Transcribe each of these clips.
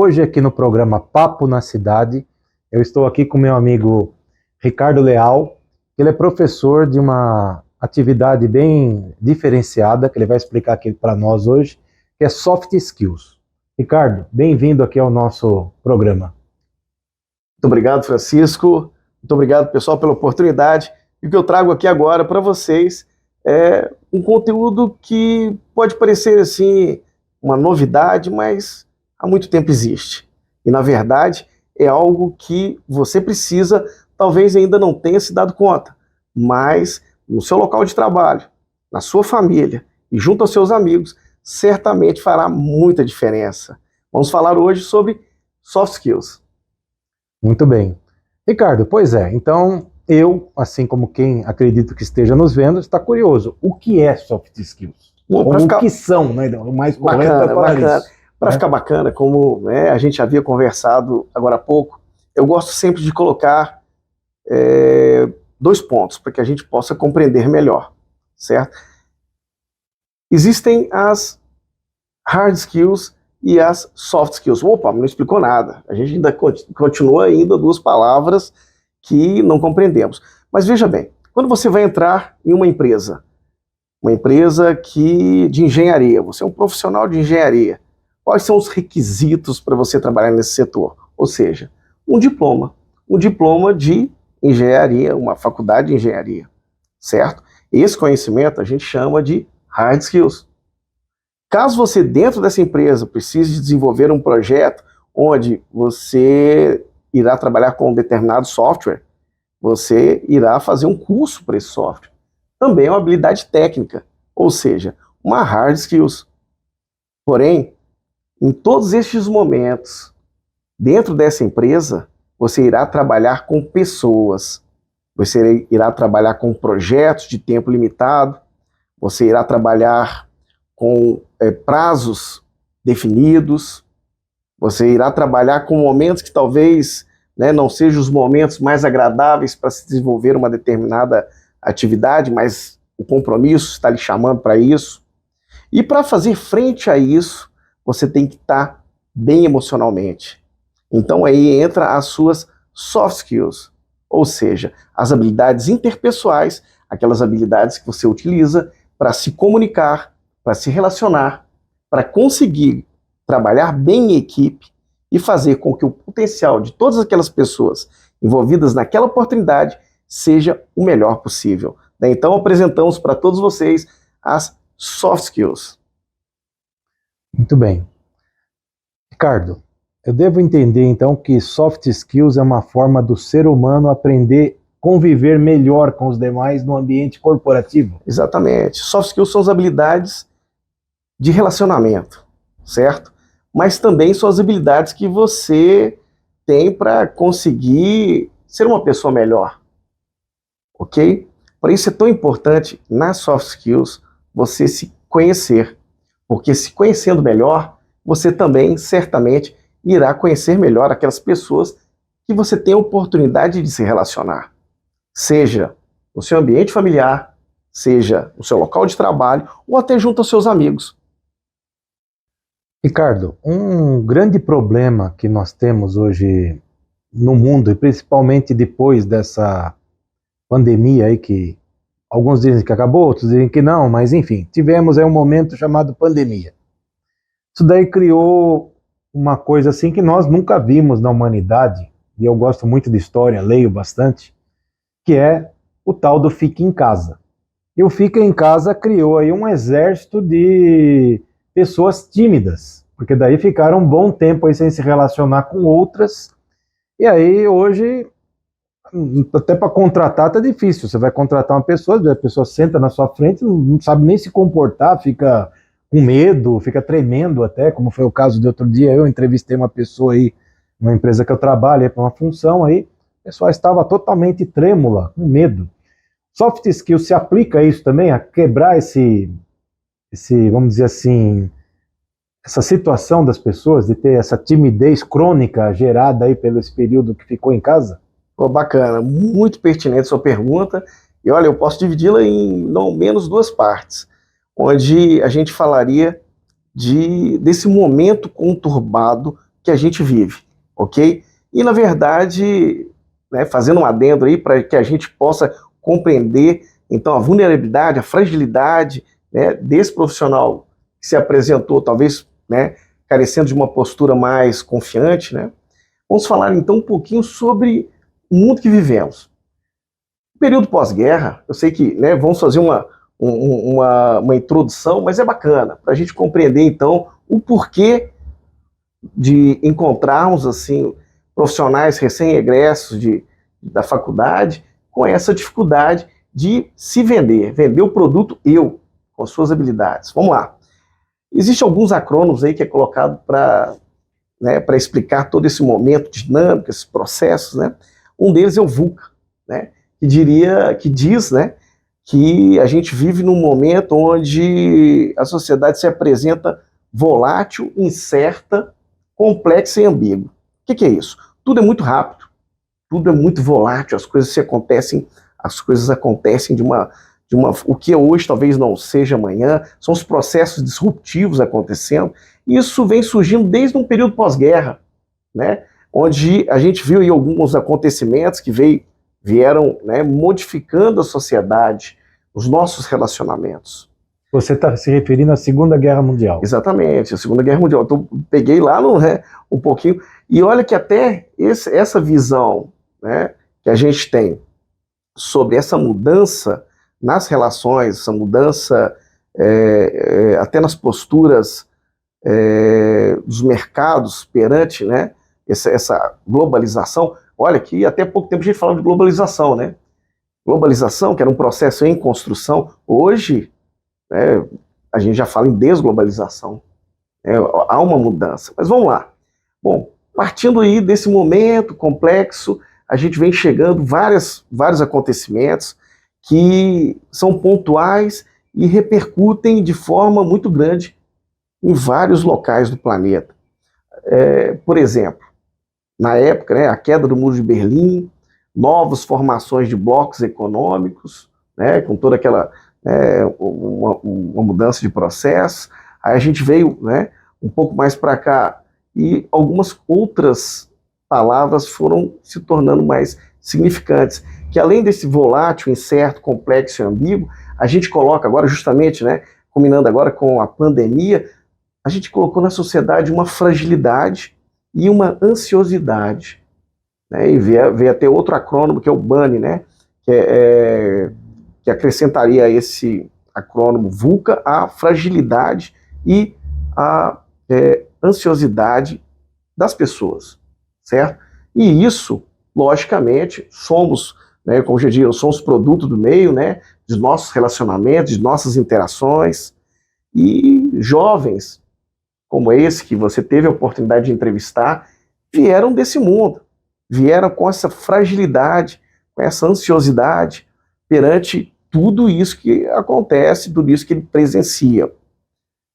Hoje aqui no programa Papo na Cidade, eu estou aqui com meu amigo Ricardo Leal. Ele é professor de uma atividade bem diferenciada, que ele vai explicar aqui para nós hoje, que é Soft Skills. Ricardo, bem-vindo aqui ao nosso programa. Muito obrigado, Francisco. Muito obrigado, pessoal, pela oportunidade. E o que eu trago aqui agora para vocês é um conteúdo que pode parecer assim uma novidade, mas há muito tempo existe. E, na verdade, é algo que você precisa, talvez ainda não tenha se dado conta, mas no seu local de trabalho, na sua família e junto aos seus amigos, certamente fará muita diferença. Vamos falar hoje sobre soft skills. Muito bem. Ricardo, pois é, então eu, assim como quem acredito que esteja nos vendo, está curioso. O que é soft skills? Bom, ou o que são, né? O mais correto é falar isso. Para ficar bacana, como a gente havia conversado agora há pouco, eu gosto sempre de colocar dois pontos para que a gente possa compreender melhor, certo? Existem as hard skills e as soft skills. Opa, não explicou nada. A gente ainda continua ainda duas palavras que não compreendemos. Mas veja bem, quando você vai entrar em uma empresa de engenharia, você é um profissional de engenharia, quais são os requisitos para você trabalhar nesse setor? Ou seja, um diploma de engenharia, uma faculdade de engenharia, certo? Esse conhecimento a gente chama de hard skills. Caso você, dentro dessa empresa, precise desenvolver um projeto onde você irá trabalhar com um determinado software, você irá fazer um curso para esse software. Também é uma habilidade técnica, ou seja, uma hard skills. Porém, em todos estes momentos, dentro dessa empresa, você irá trabalhar com pessoas, você irá trabalhar com projetos de tempo limitado, você irá trabalhar com prazos definidos, você irá trabalhar com momentos que talvez não sejam os momentos mais agradáveis para se desenvolver uma determinada atividade, mas o compromisso está lhe chamando para isso. E para fazer frente a isso, você tem que estar bem emocionalmente. Então aí entra as suas soft skills, ou seja, as habilidades interpessoais, aquelas habilidades que você utiliza para se comunicar, para se relacionar, para conseguir trabalhar bem em equipe e fazer com que o potencial de todas aquelas pessoas envolvidas naquela oportunidade seja o melhor possível. Então apresentamos para todos vocês as soft skills. Muito bem. Ricardo, eu devo entender então que soft skills é uma forma do ser humano aprender a conviver melhor com os demais no ambiente corporativo? Exatamente. Soft skills são as habilidades de relacionamento, certo? Mas também são as habilidades que você tem para conseguir ser uma pessoa melhor, ok? Por isso é tão importante, nas soft skills, você se conhecer, porque se conhecendo melhor, você também, certamente, irá conhecer melhor aquelas pessoas que você tem a oportunidade de se relacionar, seja no seu ambiente familiar, seja no seu local de trabalho, ou até junto aos seus amigos. Ricardo, um grande problema que nós temos hoje no mundo, e principalmente depois dessa pandemia aí, que alguns dizem que acabou, outros dizem que não, mas enfim, tivemos aí um momento chamado pandemia. Isso daí criou uma coisa assim que nós nunca vimos na humanidade, e eu gosto muito de história, leio bastante, que é o tal do fique em casa. E o fica em casa criou aí um exército de pessoas tímidas, porque daí ficaram um bom tempo aí sem se relacionar com outras, e aí hoje, até para contratar tá difícil. Você vai contratar uma pessoa, a pessoa senta na sua frente, não sabe nem se comportar, fica com medo, fica tremendo até, como foi o caso de outro dia. Eu entrevistei uma pessoa aí, numa empresa que eu trabalho, para uma função aí, a pessoa estava totalmente trêmula, com medo. Soft skills se aplica a isso também, a quebrar esse, vamos dizer assim, essa situação das pessoas de ter essa timidez crônica gerada aí pelo esse período que ficou em casa? Oh, bacana, muito pertinente sua pergunta. E olha, eu posso dividi-la em não menos duas partes, onde a gente falaria desse momento conturbado que a gente vive, ok? E, na verdade, né, fazendo um adendo aí para que a gente possa compreender, então, a vulnerabilidade, a fragilidade, né, desse profissional que se apresentou, talvez, né, carecendo de uma postura mais confiante, né? Vamos falar, então, um pouquinho sobre o mundo que vivemos. O período pós-guerra, eu sei que, né, vamos fazer uma introdução, mas é bacana, para a gente compreender, então, o porquê de encontrarmos, assim, profissionais recém-egressos da faculdade com essa dificuldade de se vender o produto com as suas habilidades. Vamos lá. Existem alguns acrônimos aí que é colocado para, né, para explicar todo esse momento dinâmico, esses processos, né? Um deles é o VUCA, né? Que diz, né, que a gente vive num momento onde a sociedade se apresenta volátil, incerta, complexa e ambígua. O que é isso? Tudo é muito rápido, tudo é muito volátil, as coisas acontecem o que hoje talvez não seja amanhã, são os processos disruptivos acontecendo. Isso vem surgindo desde um período pós-guerra, né, onde a gente viu aí alguns acontecimentos que vieram, né, modificando a sociedade, os nossos relacionamentos. Você está se referindo à Segunda Guerra Mundial. Exatamente, a Segunda Guerra Mundial. Então, peguei lá um pouquinho, e olha que até essa visão, né, que a gente tem sobre essa mudança nas relações, essa mudança até nas posturas dos mercados perante, né, essa globalização. Olha que até pouco tempo a gente falava de globalização, né? Globalização, que era um processo em construção. Hoje, né, a gente já fala em desglobalização. Há uma mudança. Mas vamos lá. Bom, partindo aí desse momento complexo, a gente vem chegando vários acontecimentos que são pontuais e repercutem de forma muito grande em vários locais do planeta. Por exemplo, na época, né, a queda do Muro de Berlim, novas formações de blocos econômicos, né, com toda aquela uma mudança de processo. Aí a gente veio, né, um pouco mais para cá e algumas outras palavras foram se tornando mais significantes, que além desse volátil, incerto, complexo e ambíguo, a gente coloca agora justamente, né, combinando agora com a pandemia, a gente colocou na sociedade uma fragilidade e uma ansiosidade, né, e veio até outro acrônimo que é o BANI, né, que acrescentaria a esse acrônimo VUCA a fragilidade e a ansiosidade das pessoas, certo? E isso, logicamente, somos, né, como já disse, somos produto do meio, né, de nossos relacionamentos, de nossas interações, e jovens como esse que você teve a oportunidade de entrevistar, vieram desse mundo, vieram com essa fragilidade, com essa ansiosidade perante tudo isso que acontece, tudo isso que ele presencia.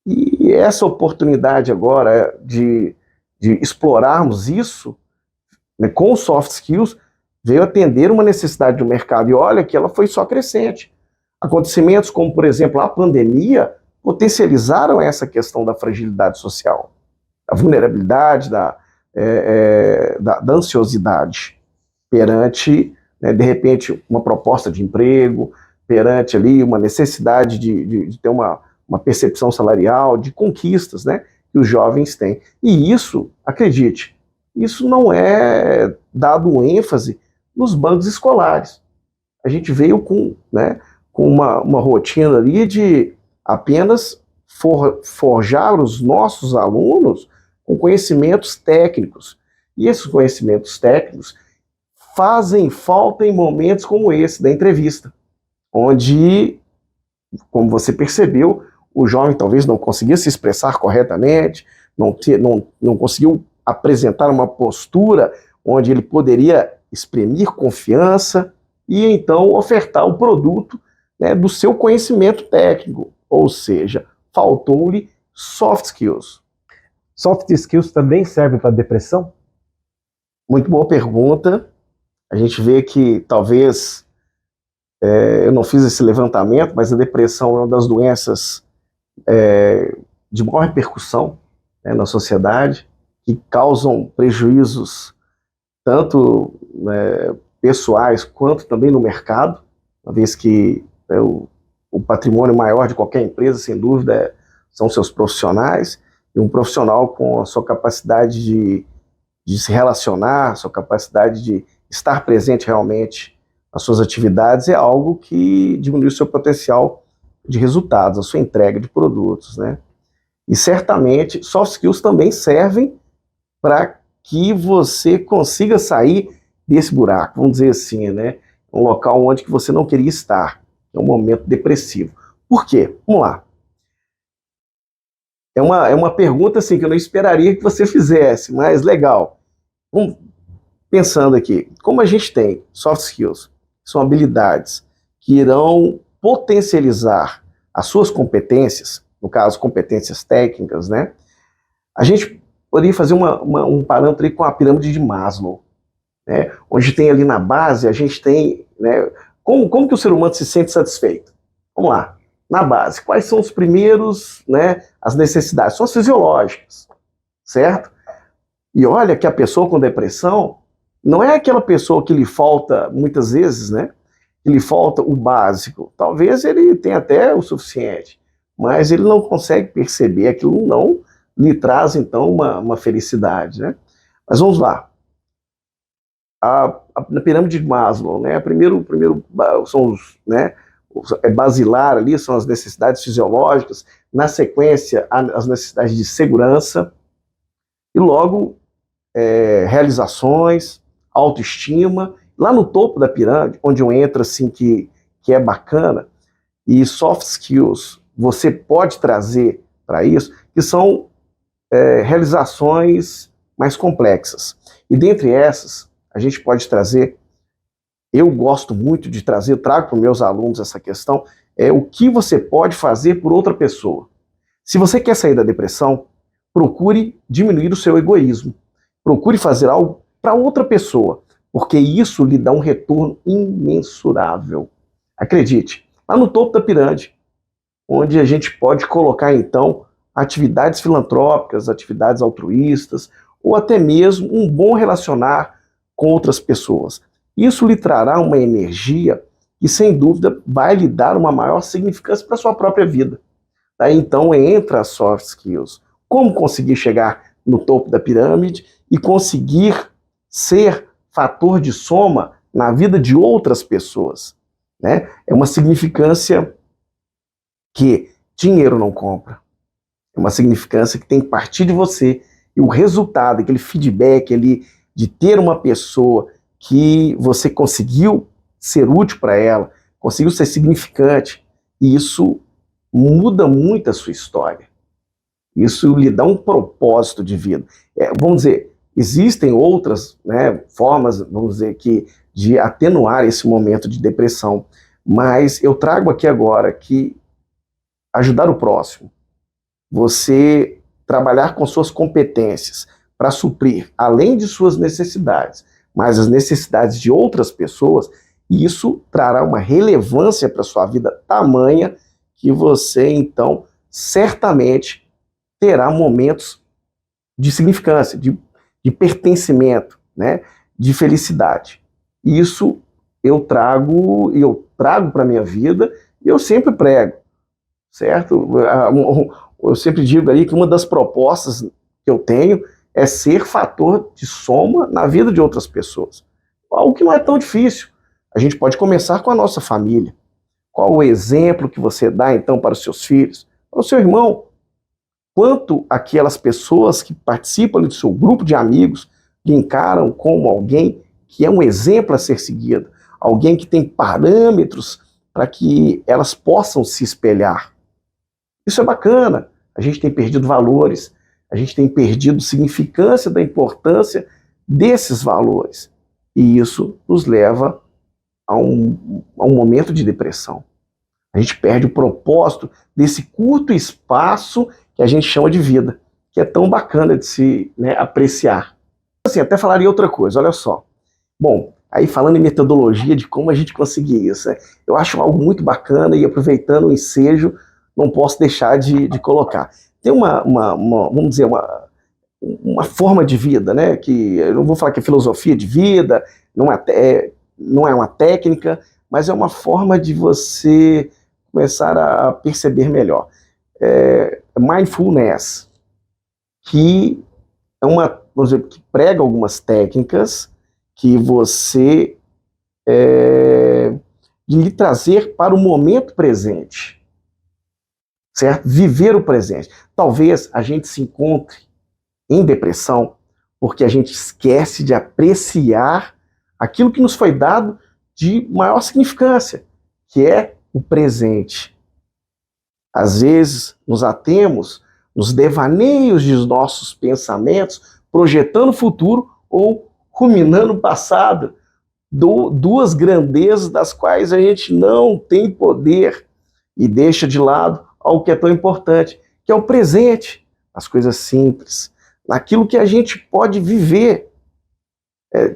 E essa oportunidade agora de explorarmos isso, né, com soft skills, veio atender uma necessidade do mercado. E olha que ela foi só crescente. Acontecimentos como, por exemplo, a pandemia, potencializaram essa questão da fragilidade social, da vulnerabilidade, da ansiosidade perante, né, de repente, uma proposta de emprego, perante ali uma necessidade de ter uma percepção salarial, de conquistas, né, que os jovens têm. E isso, acredite, isso não é dado ênfase nos bancos escolares. A gente veio com uma rotina ali de apenas forjar os nossos alunos com conhecimentos técnicos. E esses conhecimentos técnicos fazem falta em momentos como esse da entrevista, onde, como você percebeu, o jovem talvez não conseguia se expressar corretamente, não conseguiu apresentar uma postura onde ele poderia exprimir confiança e então ofertar o produto, né, do seu conhecimento técnico, ou seja, faltou-lhe soft skills. Soft skills também servem para depressão? Muito boa pergunta. A gente vê que talvez, eu não fiz esse levantamento, mas a depressão é uma das doenças de maior repercussão, né, na sociedade. que causam prejuízos tanto pessoais quanto também no mercado, uma vez que o patrimônio maior de qualquer empresa, sem dúvida, são seus profissionais, e um profissional com a sua capacidade de se relacionar, sua capacidade de estar presente realmente nas suas atividades, é algo que diminui o seu potencial de resultados, a sua entrega de produtos, né? E certamente, soft skills também servem para que você consiga sair desse buraco, vamos dizer assim, né? Um local onde que você não queria estar, é um momento depressivo. Por quê? Vamos lá. É uma pergunta assim, que eu não esperaria que você fizesse, mas legal. Vamos, pensando aqui, como a gente tem soft skills, são habilidades que irão potencializar as suas competências, no caso, competências técnicas, né? A gente poderia fazer um parâmetro aí com a pirâmide de Maslow, né? Onde tem ali na base, a gente tem, né, como que o ser humano se sente satisfeito? Vamos lá. Na base, quais são os primeiros, né, as necessidades? São as fisiológicas, certo? E olha que a pessoa com depressão não é aquela pessoa que lhe falta, muitas vezes, né, que lhe falta o básico. Talvez ele tenha até o suficiente, mas ele não consegue perceber, aquilo não lhe traz, então, uma felicidade, né? Mas vamos lá. Na pirâmide de Maslow, né, primeiro são os, né, basilar ali, são as necessidades fisiológicas, na sequência, as necessidades de segurança, e logo realizações, autoestima. Lá no topo da pirâmide, onde eu entro assim, que é bacana, e soft skills você pode trazer para isso, que são realizações mais complexas. E dentre essas, a gente pode trazer, eu gosto muito de trazer, trago para os meus alunos essa questão, o que você pode fazer por outra pessoa. Se você quer sair da depressão, procure diminuir o seu egoísmo. Procure fazer algo para outra pessoa, porque isso lhe dá um retorno imensurável. Acredite, lá no topo da pirâmide, onde a gente pode colocar, então, atividades filantrópicas, atividades altruístas, ou até mesmo um bom relacionar com outras pessoas. Isso lhe trará uma energia que, sem dúvida, vai lhe dar uma maior significância para a sua própria vida. Daí, então, entra as soft skills. Como conseguir chegar no topo da pirâmide e conseguir ser fator de soma na vida de outras pessoas, né? É uma significância que dinheiro não compra. É uma significância que tem que partir de você, e o resultado, aquele feedback ali de ter uma pessoa que você conseguiu ser útil para ela, conseguiu ser significante, e isso muda muito a sua história. Isso lhe dá um propósito de vida. Vamos dizer, existem outras, né, formas, vamos dizer, de atenuar esse momento de depressão, mas eu trago aqui agora que ajudar o próximo, você trabalhar com suas competências para suprir, além de suas necessidades, mas as necessidades de outras pessoas, isso trará uma relevância para a sua vida tamanha que você, então, certamente terá momentos de significância, de pertencimento, né, de felicidade. Isso eu trago para a minha vida, e eu sempre prego, certo? Eu sempre digo aí que uma das propostas que eu tenho é ser fator de soma na vida de outras pessoas. Algo que não é tão difícil. A gente pode começar com a nossa família. Qual o exemplo que você dá, então, para os seus filhos, para o seu irmão? Quanto aquelas pessoas que participam do seu grupo de amigos lhe encaram como alguém que é um exemplo a ser seguido, alguém que tem parâmetros para que elas possam se espelhar. Isso é bacana. A gente tem perdido valores, a gente tem perdido significância da importância desses valores. E isso nos leva a um momento de depressão. A gente perde o propósito desse curto espaço que a gente chama de vida, que é tão bacana de se, né, apreciar. Assim, até falaria outra coisa, olha só. Bom, aí falando em metodologia de como a gente conseguir isso, né, eu acho algo muito bacana, e aproveitando o ensejo, não posso deixar de colocar. Tem vamos dizer, uma forma de vida, né? Que eu não vou falar que é filosofia de vida, não é uma técnica, mas é uma forma de você começar a perceber melhor. Mindfulness, que é vamos dizer, que prega algumas técnicas que você lhe trazer para o momento presente, certo? Viver o presente. Talvez a gente se encontre em depressão porque a gente esquece de apreciar aquilo que nos foi dado de maior significância, que é o presente. Às vezes nos atemos nos devaneios de nossos pensamentos, projetando o futuro ou ruminando o passado, duas grandezas das quais a gente não tem poder e deixa de lado algo que é tão importante, que é o presente, as coisas simples, naquilo que a gente pode viver.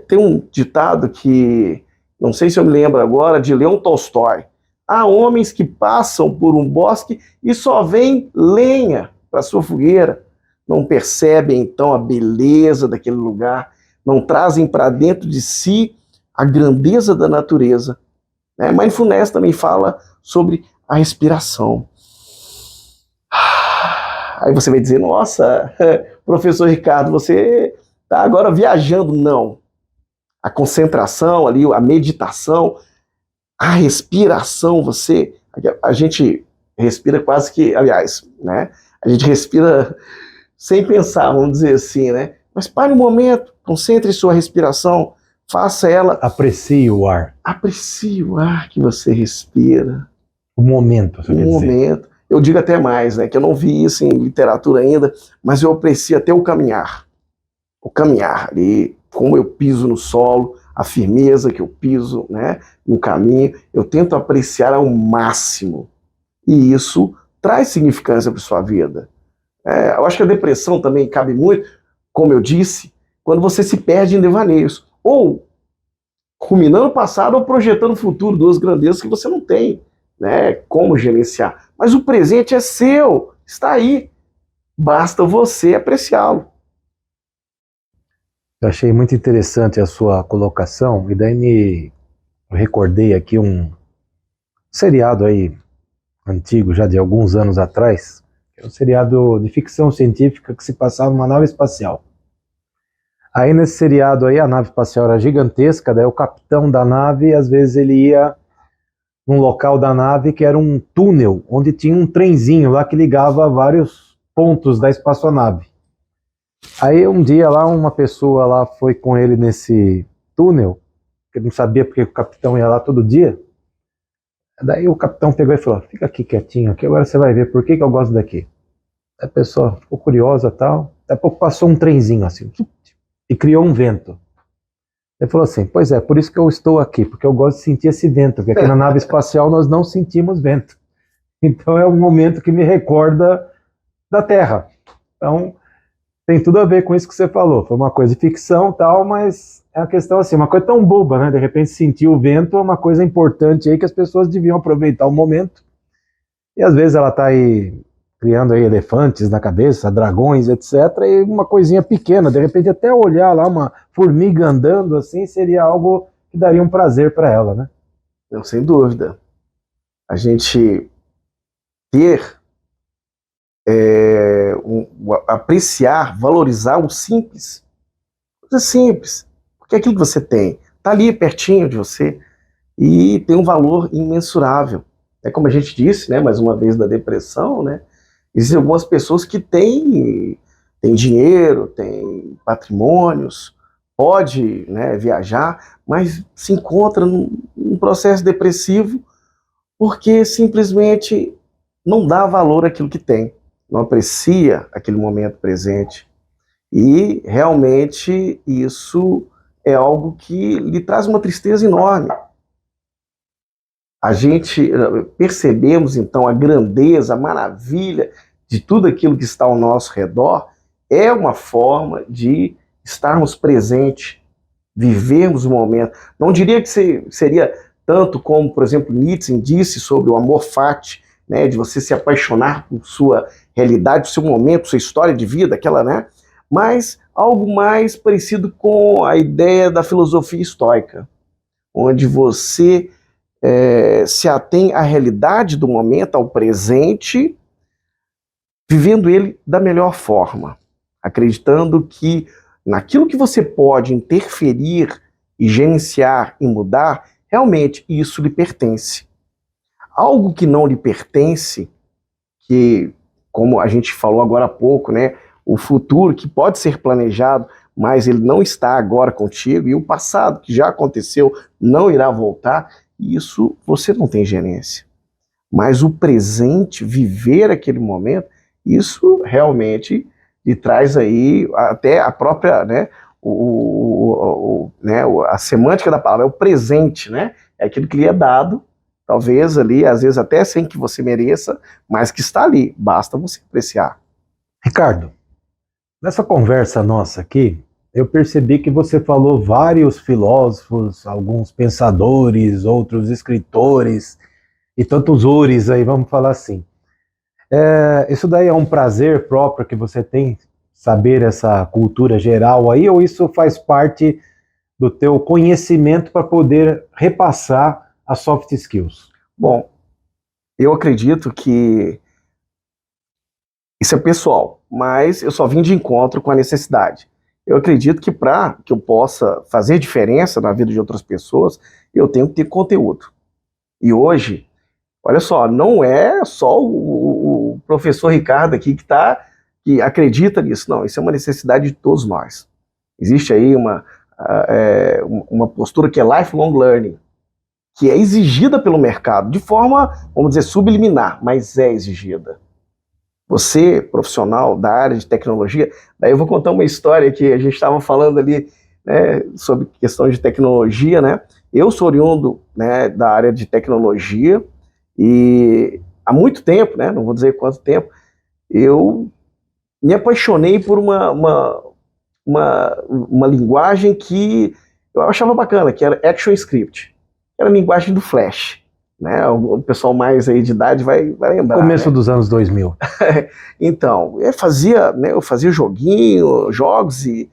Tem um ditado que, não sei se eu me lembro agora, de Leão Tolstói. Há homens que passam por um bosque e só vêm lenha para sua fogueira, não percebem então a beleza daquele lugar, não trazem para dentro de si a grandeza da natureza. Mindfulness também fala sobre a respiração. Aí você vai dizer, nossa, professor Ricardo, você está agora viajando. Não. A concentração ali, a meditação, a respiração, a gente respira quase que, aliás, né? A gente respira sem pensar, vamos dizer assim, né? Mas pare um momento, concentre sua respiração, faça ela... Aprecie o ar. Aprecie o ar que você respira. O momento, você quer dizer. Momento. Eu digo até mais, né? Que eu não vi isso em literatura ainda, mas eu aprecio até o caminhar. O caminhar ali, como eu piso no solo, a firmeza que eu piso, né, no caminho, eu tento apreciar ao máximo. E isso traz significância para sua vida. Eu acho que a depressão também cabe muito, como eu disse, quando você se perde em devaneios. Ou ruminando o passado ou projetando o futuro, duas grandezas que você não tem, né, como gerenciar. Mas o presente é seu, está aí. Basta você apreciá-lo. Eu achei muito interessante a sua colocação, e daí eu recordei aqui um seriado aí antigo, já de alguns anos atrás, que é um seriado de ficção científica que se passava numa nave espacial. Aí nesse seriado aí, a nave espacial era gigantesca, daí o capitão da nave, às vezes ele ia num local da nave que era um túnel, onde tinha um trenzinho lá que ligava vários pontos da espaçonave. Aí um dia lá, uma pessoa lá foi com ele nesse túnel, que ele não sabia porque o capitão ia lá todo dia. Daí o capitão pegou e falou, fica aqui quietinho, aqui agora você vai ver por que eu gosto daqui. Aí a pessoa ficou curiosa e tal, daqui a pouco passou um trenzinho assim, e criou um vento. Ele falou assim, pois é, por isso que eu estou aqui, porque eu gosto de sentir esse vento, porque aqui na nave espacial nós não sentimos vento. Então é um momento que me recorda da Terra. Então tem tudo a ver com isso que você falou. Foi uma coisa de ficção e tal, mas é uma questão assim, uma coisa tão boba, né? De repente sentir o vento é uma coisa importante aí que as pessoas deviam aproveitar o momento. E às vezes ela está aí criando aí elefantes na cabeça, dragões, etc. E uma coisinha pequena, de repente até olhar lá uma formiga andando assim, seria algo que daria um prazer para ela, né? Não, sem dúvida. A gente ter apreciar, valorizar o simples. Coisa simples. Porque aquilo que você tem está ali pertinho de você e tem um valor imensurável. É como a gente disse, né, mais uma vez, da depressão, né? Existem algumas pessoas que têm dinheiro, têm patrimônios, pode, né, viajar, mas se encontra num processo depressivo porque simplesmente não dá valor àquilo que tem. Não aprecia aquele momento presente. E realmente isso é algo que lhe traz uma tristeza enorme. A gente percebemos então a grandeza, a maravilha de tudo aquilo que está ao nosso redor, é uma forma de estarmos presentes, vivermos o momento. Não diria que seria tanto como, por exemplo, Nietzsche disse sobre o amor fati, né, de você se apaixonar por sua realidade, seu momento, sua história de vida, aquela, né? mas algo mais parecido com a ideia da filosofia estoica, onde você se atém à realidade do momento, ao presente, vivendo ele da melhor forma, acreditando que naquilo que você pode interferir e gerenciar e mudar, realmente isso lhe pertence. Algo que não lhe pertence, que, como a gente falou agora há pouco, né, o futuro que pode ser planejado, mas ele não está agora contigo, e o passado que já aconteceu não irá voltar, isso você não tem gerência. Mas o presente, viver aquele momento, isso realmente lhe traz aí até a própria, né, a semântica da palavra, é o presente, né? É aquilo que lhe é dado, talvez ali, às vezes até sem que você mereça, mas que está ali, basta você apreciar. Ricardo, nessa conversa nossa aqui, eu percebi que você falou vários filósofos, alguns pensadores, outros escritores e tantos ores aí, vamos falar assim. Isso daí é um prazer próprio que você tem, saber essa cultura geral aí, ou isso faz parte do teu conhecimento para poder repassar as soft skills? Bom, eu acredito que isso é pessoal, mas eu só vim de encontro com a necessidade. Eu acredito que para que eu possa fazer diferença na vida de outras pessoas, eu tenho que ter conteúdo. E hoje, olha só, não é só o professor Ricardo aqui que acredita nisso, não. Isso é uma necessidade de todos nós. Existe aí uma postura que é lifelong learning, que é exigida pelo mercado, de forma, vamos dizer, subliminar, mas é exigida. Você, profissional da área de tecnologia, daí eu vou contar uma história que a gente estava falando ali, né, sobre questão de tecnologia, né? Eu sou oriundo, né, da área de tecnologia e há muito tempo, né, não vou dizer quanto tempo, eu me apaixonei por uma linguagem que eu achava bacana, que era ActionScript. Era a linguagem do Flash. Né? O pessoal mais aí de idade vai lembrar. Começo, né? dos anos 2000. Então, eu fazia jogos e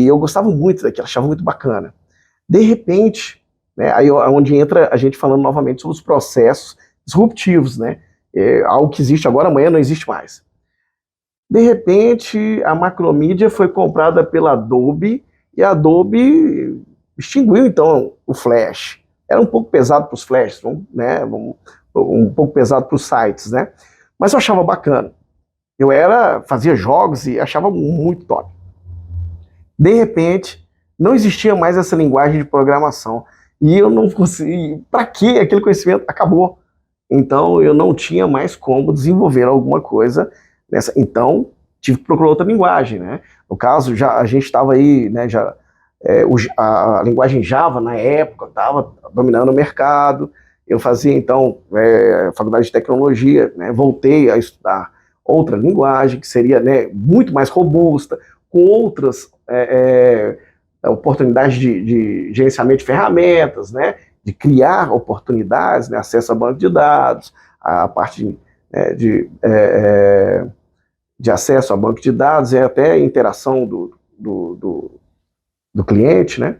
eu gostava muito daquilo, achava muito bacana. De repente, né, aí é onde entra a gente falando novamente sobre os processos disruptivos, né? Algo que existe agora, amanhã não existe mais. De repente, a Macromedia foi comprada pela Adobe e a Adobe extinguiu, então, o Flash. Era um pouco pesado para os flashes, né? Um pouco pesado para os sites, né? Mas eu achava bacana. Eu fazia jogos e achava muito top. De repente, não existia mais essa linguagem de programação. E eu não consegui. Para que aquele conhecimento acabou? Então, eu não tinha mais como desenvolver alguma coisa nessa. Então, tive que procurar outra linguagem, né? No caso, a gente estava aí, né? A linguagem Java, na época, estava dominando o mercado. Eu fazia, então, faculdade de tecnologia, né, voltei a estudar outra linguagem, que seria, né, muito mais robusta, com outras oportunidades de gerenciamento de ferramentas, né, de criar oportunidades, né, acesso a banco de dados, a parte de acesso a banco de dados, e até interação do cliente, né?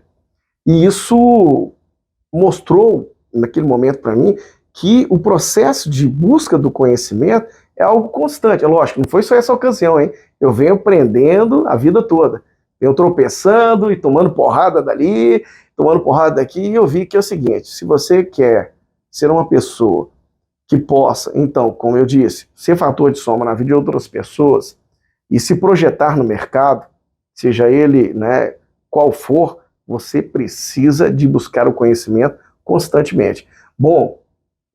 E isso mostrou, naquele momento para mim, que o processo de busca do conhecimento é algo constante. É lógico, não foi só essa ocasião, hein? Eu venho aprendendo a vida toda. Venho tropeçando e tomando porrada dali, tomando porrada daqui, e eu vi que é o seguinte, se você quer ser uma pessoa que possa, então, como eu disse, ser fator de soma na vida de outras pessoas e se projetar no mercado, seja ele, né, qual for, você precisa de buscar o conhecimento constantemente. Bom,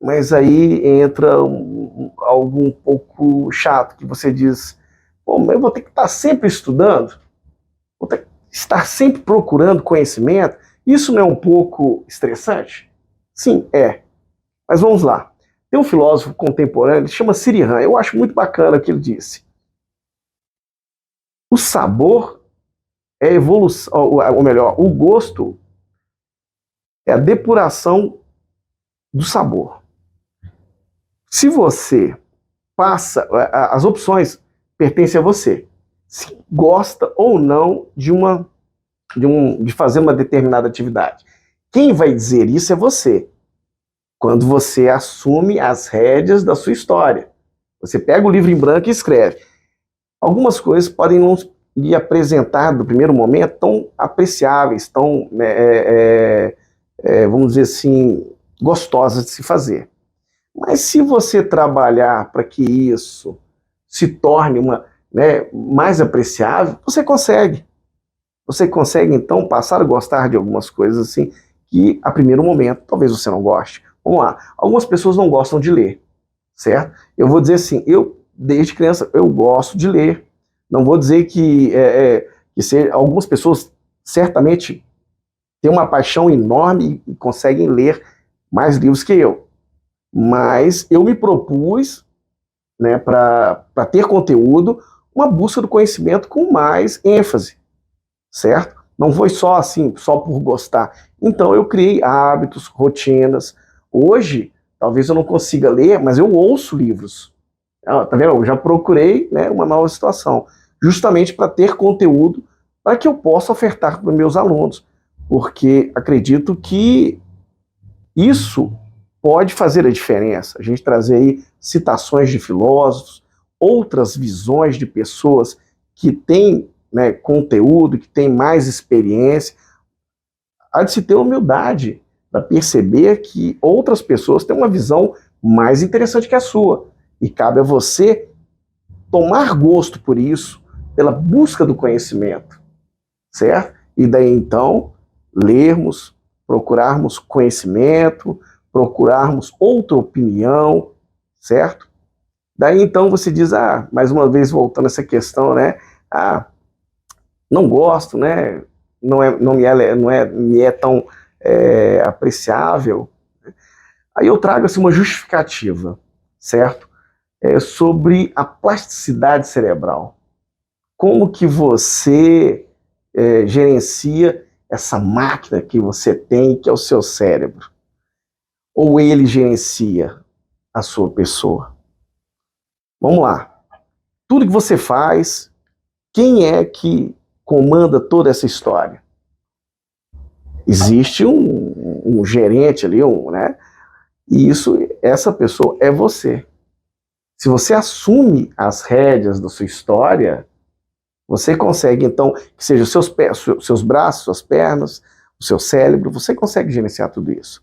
mas aí entra algo um pouco chato, que você diz, bom, mas eu vou ter que estar sempre estudando, vou ter que estar sempre procurando conhecimento, isso não é um pouco estressante? Sim, é. Mas vamos lá. Tem um filósofo contemporâneo, ele chama Sirihan, eu acho muito bacana o que ele disse. O sabor é a evolução, ou melhor, o gosto é a depuração do sabor. Se você passa, as opções pertencem a você. se gosta ou não de fazer uma determinada atividade. Quem vai dizer isso é você. Quando você assume as rédeas da sua história. Você pega o livro em branco e escreve. Algumas coisas podem não lhe apresentar, no primeiro momento, tão apreciáveis, tão, vamos dizer assim, gostosas de se fazer. Mas se você trabalhar para que isso se torne mais apreciável, você consegue. Você consegue, então, passar a gostar de algumas coisas assim, que, a primeiro momento, talvez você não goste. Vamos lá. Algumas pessoas não gostam de ler, certo? Eu vou dizer assim, desde criança, eu gosto de ler. Não vou dizer que algumas pessoas certamente têm uma paixão enorme e conseguem ler mais livros que eu. Mas eu me propus, para ter conteúdo, uma busca do conhecimento com mais ênfase, certo? Não foi só assim, só por gostar. Então eu criei hábitos, rotinas. Hoje, talvez eu não consiga ler, mas eu ouço livros. Tá vendo? Eu já procurei, uma nova situação, justamente para ter conteúdo para que eu possa ofertar para os meus alunos, porque acredito que isso pode fazer a diferença. A gente trazer aí citações de filósofos, outras visões de pessoas que têm conteúdo, que têm mais experiência. Há de se ter humildade para perceber que outras pessoas têm uma visão mais interessante que a sua. E cabe a você tomar gosto por isso, pela busca do conhecimento, certo? E daí então, lermos, procurarmos conhecimento, procurarmos outra opinião, certo? Daí então você diz, mais uma vez voltando a essa questão, não gosto, não me é tão apreciável. Aí eu trago assim, uma justificativa, certo? Sobre a plasticidade cerebral. Como que você gerencia essa máquina que você tem, que é o seu cérebro? Ou ele gerencia a sua pessoa? Vamos lá. Tudo que você faz, quem é que comanda toda essa história? Existe um gerente ali, e essa pessoa é você. Se você assume as rédeas da sua história, você consegue, então, que seja os seus pés, seus braços, suas pernas, o seu cérebro, você consegue gerenciar tudo isso.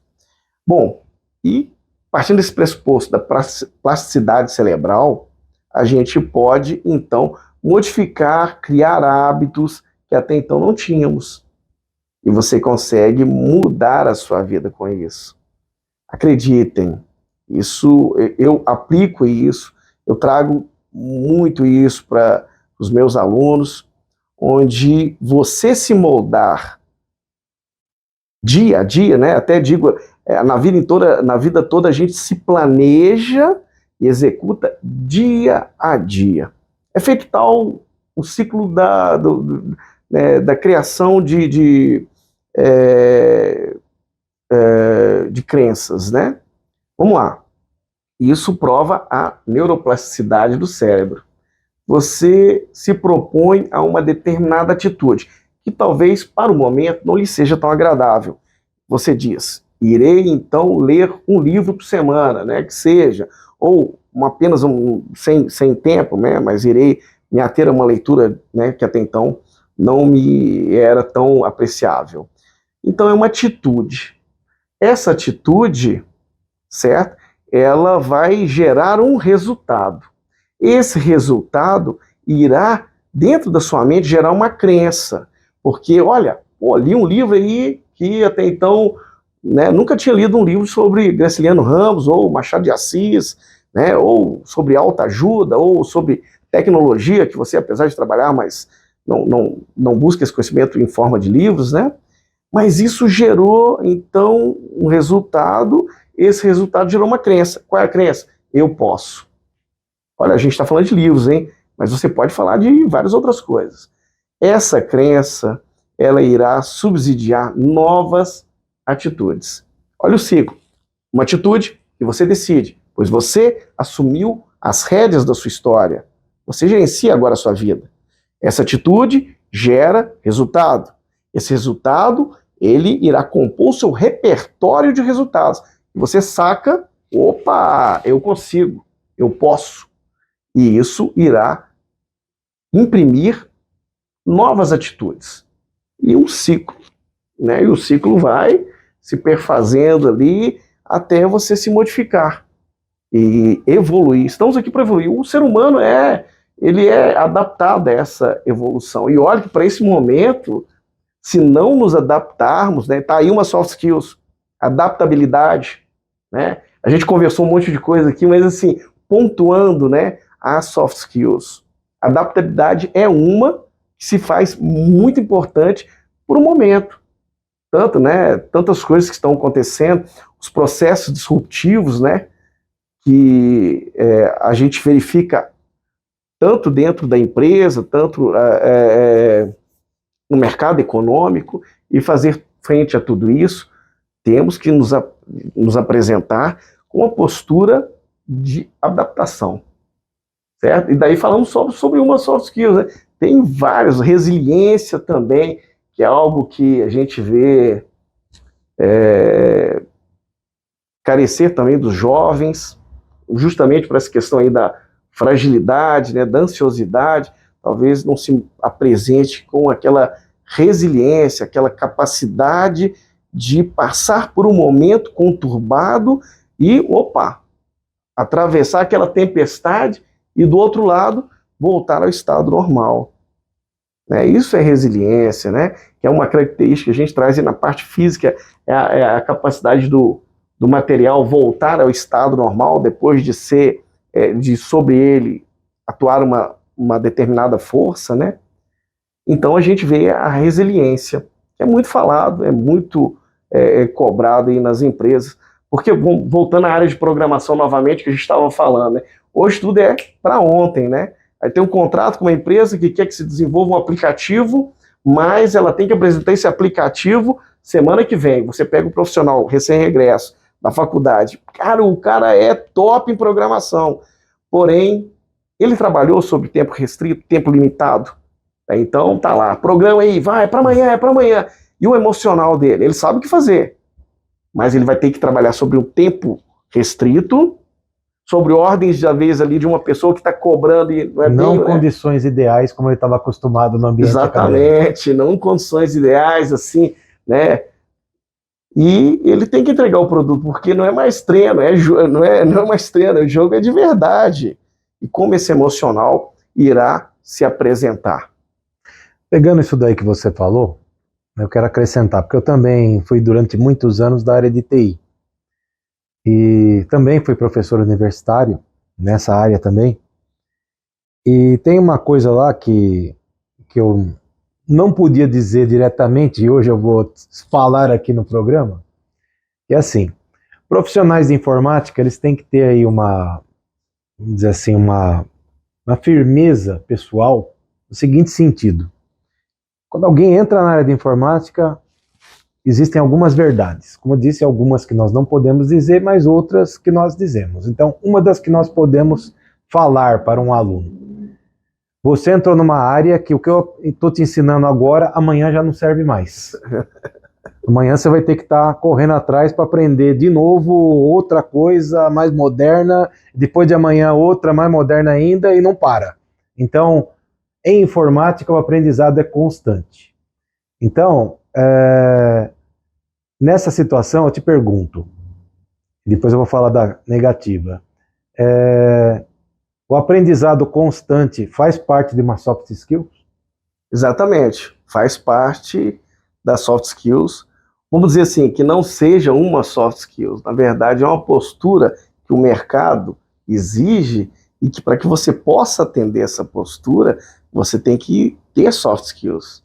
Bom, e partindo desse pressuposto da plasticidade cerebral, a gente pode, então, modificar, criar hábitos que até então não tínhamos. E você consegue mudar a sua vida com isso. Acreditem, eu aplico isso, eu trago muito isso para os meus alunos, onde você se moldar dia a dia, até digo, na vida toda a gente se planeja e executa dia a dia. É feito tal o ciclo da criação de crenças, Vamos lá. Isso prova a neuroplasticidade do cérebro. Você se propõe a uma determinada atitude, que talvez, para o momento, não lhe seja tão agradável. Você diz, irei, então, ler um livro por semana, que seja, ou apenas sem tempo, mas irei me ater a uma leitura que até então não me era tão apreciável. Então, é uma atitude. Essa atitude, certo? Ela vai gerar um resultado. Esse resultado irá, dentro da sua mente, gerar uma crença. Porque, olha, li um livro aí que até então nunca tinha lido um livro sobre Graciliano Ramos, ou Machado de Assis, ou sobre autoajuda, ou sobre tecnologia, que você, apesar de trabalhar, mas não busca esse conhecimento em forma de livros, Mas isso gerou, então, um resultado. Esse resultado gerou uma crença. Qual é a crença? Eu posso. Olha, a gente está falando de livros, hein? Mas você pode falar de várias outras coisas. Essa crença, ela irá subsidiar novas atitudes. Olha o ciclo. Uma atitude que você decide, pois você assumiu as rédeas da sua história. Você gerencia agora a sua vida. Essa atitude gera resultado. Esse resultado, ele irá compor o seu repertório de resultados. Você saca, opa, eu consigo, eu posso. E isso irá imprimir novas atitudes. E um ciclo, né? E o ciclo vai se perfazendo ali até você se modificar e evoluir. Estamos aqui para evoluir. O ser humano ele é adaptado a essa evolução. E olha que para esse momento, se não nos adaptarmos, né, tá aí uma soft skills, adaptabilidade, né? A gente conversou um monte de coisa aqui, mas assim, pontuando, né, as soft skills. Adaptabilidade é uma que se faz muito importante por um momento. Tanto, né, tantas coisas que estão acontecendo, os processos disruptivos, né, que a gente verifica tanto dentro da empresa, tanto no mercado econômico, e fazer frente a tudo isso, temos que nos apresentar com uma postura de adaptação, certo? E daí falamos sobre uma soft skills, né? Tem várias, resiliência também, que é algo que a gente vê carecer também dos jovens, justamente por essa questão aí da fragilidade, né, da ansiosidade, talvez não se apresente com aquela resiliência, aquela capacidade de passar por um momento conturbado e, opa, atravessar aquela tempestade e, do outro lado, voltar ao estado normal. Isso é resiliência, né? Que é uma característica que a gente traz aí na parte física, é a capacidade do material voltar ao estado normal depois de de sobre ele atuar uma determinada força, né? Então a gente vê a resiliência, que é muito falado, é muito cobrado aí nas empresas, porque, voltando à área de programação novamente, que a gente estava falando, né? Hoje tudo é para ontem, né? Aí tem um contrato com uma empresa que quer que se desenvolva um aplicativo, mas ela tem que apresentar esse aplicativo semana que vem. Você pega um profissional recém-regresso da faculdade, cara, o cara é top em programação, porém, ele trabalhou sob tempo restrito, tempo limitado. Então tá lá, programa aí, vai, é para amanhã, é para amanhã. E o emocional dele, ele sabe o que fazer, mas ele vai ter que trabalhar sobre um tempo restrito, sobre ordens de vez ali de uma pessoa que está cobrando e não condições ideais como ele estava acostumado no ambiente acadêmico. Exatamente, não condições ideais assim, né? E ele tem que entregar o produto, porque não é mais treino, não é mais treino, o jogo é de verdade. E como esse emocional irá se apresentar? Pegando isso daí que você falou, eu quero acrescentar, porque eu também fui durante muitos anos da área de TI. E também fui professor universitário, nessa área também. E tem uma coisa lá que eu não podia dizer diretamente, e hoje eu vou falar aqui no programa, que é assim, profissionais de informática, eles têm que ter aí vamos dizer assim, uma firmeza pessoal, no seguinte sentido. Quando alguém entra na área de informática, existem algumas verdades. Como eu disse, algumas que nós não podemos dizer, mas outras que nós dizemos. Então, uma das que nós podemos falar para um aluno. Você entrou numa área que o que eu estou te ensinando agora, amanhã já não serve mais. Amanhã você vai ter que estar correndo atrás para aprender de novo outra coisa mais moderna, depois de amanhã outra mais moderna ainda e não para. Então, em informática o aprendizado é constante. Então, nessa situação eu te pergunto, depois eu vou falar da negativa, o aprendizado constante faz parte de uma soft skills? Exatamente, faz parte das soft skills. Vamos dizer assim, que não seja uma soft skills, na verdade é uma postura que o mercado exige e que para que você possa atender essa postura, você tem que ter soft skills,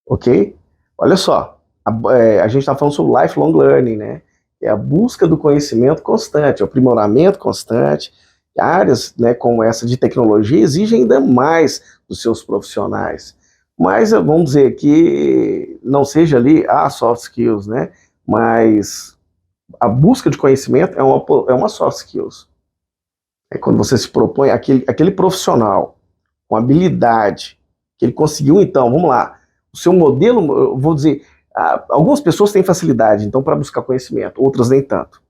ok? Olha só, a gente está falando sobre lifelong learning, né? É a busca do conhecimento constante, o aprimoramento constante. Áreas, né, como essa de tecnologia exigem ainda mais dos seus profissionais. Mas vamos dizer que não seja ali soft skills, né? Mas a busca de conhecimento é uma soft skills. É quando você se propõe, aquele profissional com habilidade que ele conseguiu, então, vamos lá, o seu modelo, eu vou dizer, algumas pessoas têm facilidade, então, para buscar conhecimento, outras nem tanto,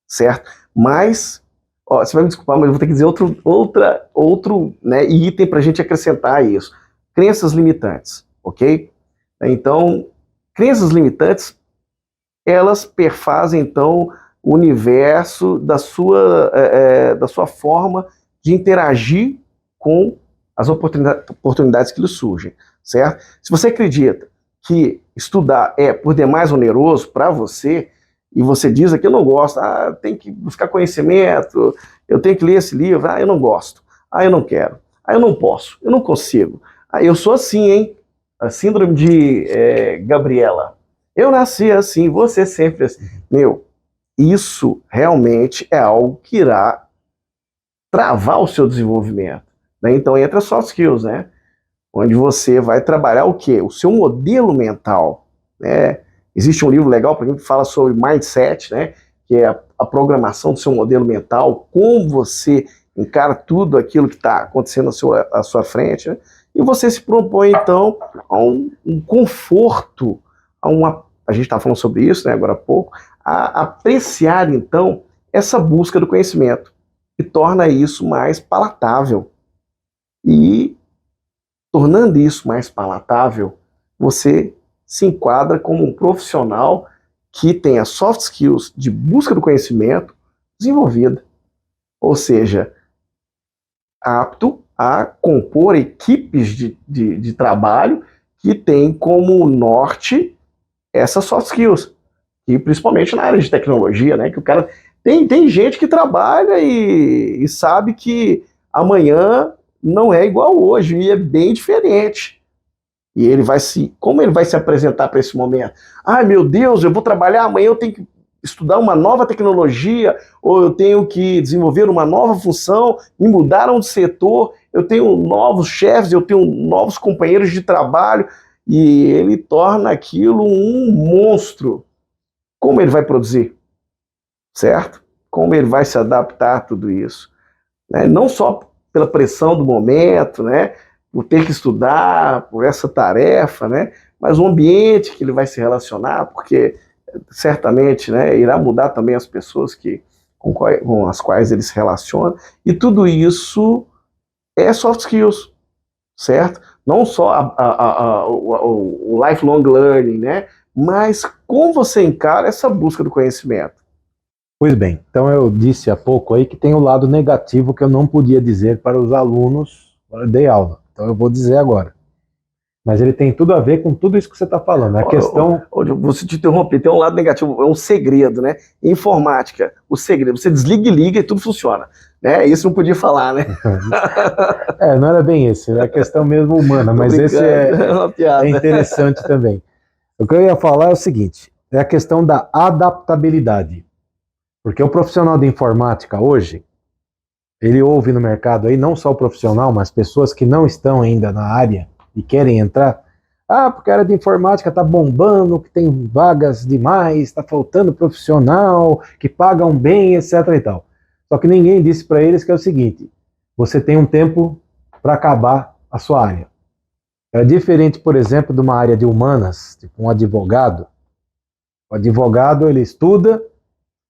certo? Mas, ó, você vai me desculpar, mas eu vou ter que dizer outro, né, item para a gente acrescentar a isso. Crenças limitantes, ok? Então, crenças limitantes, elas perfazem, então, o universo da sua forma de interagir com as oportunidades que lhe surgem, certo? Se você acredita que estudar é por demais oneroso para você, e você diz aqui, eu não gosto, tem que buscar conhecimento, eu tenho que ler esse livro, eu não gosto, eu não quero, eu não posso, eu não consigo, eu sou assim, hein? A síndrome de Gabriela. Eu nasci assim, você sempre assim. Meu, isso realmente é algo que irá travar o seu desenvolvimento, né? Então entra soft skills, né? Onde você vai trabalhar o quê? O seu modelo mental, né? Existe um livro legal para mim que fala sobre mindset, né? Que é a programação do seu modelo mental, como você encara tudo aquilo que está acontecendo à sua frente, né? E você se propõe, então, a um conforto, a gente está falando sobre isso, né, agora há pouco, a apreciar, então, essa busca do conhecimento, que torna isso mais palatável. E, tornando isso mais palatável, você se enquadra como um profissional que tem as soft skills de busca do conhecimento desenvolvida. Ou seja, apto a compor equipes de trabalho que tem como norte essas soft skills. E principalmente na área de tecnologia, né? Que o cara tem gente que trabalha e sabe que amanhã não é igual hoje, e é bem diferente. E ele como ele vai se apresentar para esse momento? Ai, meu Deus, eu vou trabalhar amanhã, eu tenho que estudar uma nova tecnologia, ou eu tenho que desenvolver uma nova função, me mudaram de setor, eu tenho novos chefes, eu tenho novos companheiros de trabalho, e ele torna aquilo um monstro. Como ele vai produzir? Certo? Como ele vai se adaptar a tudo isso? Né? Não só pela pressão do momento, né? Por ter que estudar, por essa tarefa, né? Mas o ambiente que ele vai se relacionar, porque certamente, né, irá mudar também as pessoas com as quais ele se relaciona, e tudo isso é soft skills, certo? Não só o lifelong learning, né? Mas como você encara essa busca do conhecimento. Pois bem, então eu disse há pouco aí que tem o lado negativo que eu não podia dizer para os alunos quando eu dei aula. Então eu vou dizer agora. Mas ele tem tudo a ver com tudo isso que você está falando. A questão... Você te interromper, tem um lado negativo, é um segredo, né? Informática, o segredo, você desliga e liga e tudo funciona. Né? Isso não podia falar, né? Não era bem esse, é a questão mesmo humana, mas esse é interessante também. O que eu ia falar é o seguinte, é a questão da adaptabilidade. Porque o profissional de informática hoje, ele ouve no mercado aí, não só o profissional, mas pessoas que não estão ainda na área e querem entrar, porque a área de informática está bombando, que tem vagas demais, está faltando profissional, que pagam bem, etc. e tal. Só que ninguém disse para eles que é o seguinte, você tem um tempo para acabar a sua área. É diferente, por exemplo, de uma área de humanas, tipo um advogado. O advogado, ele estuda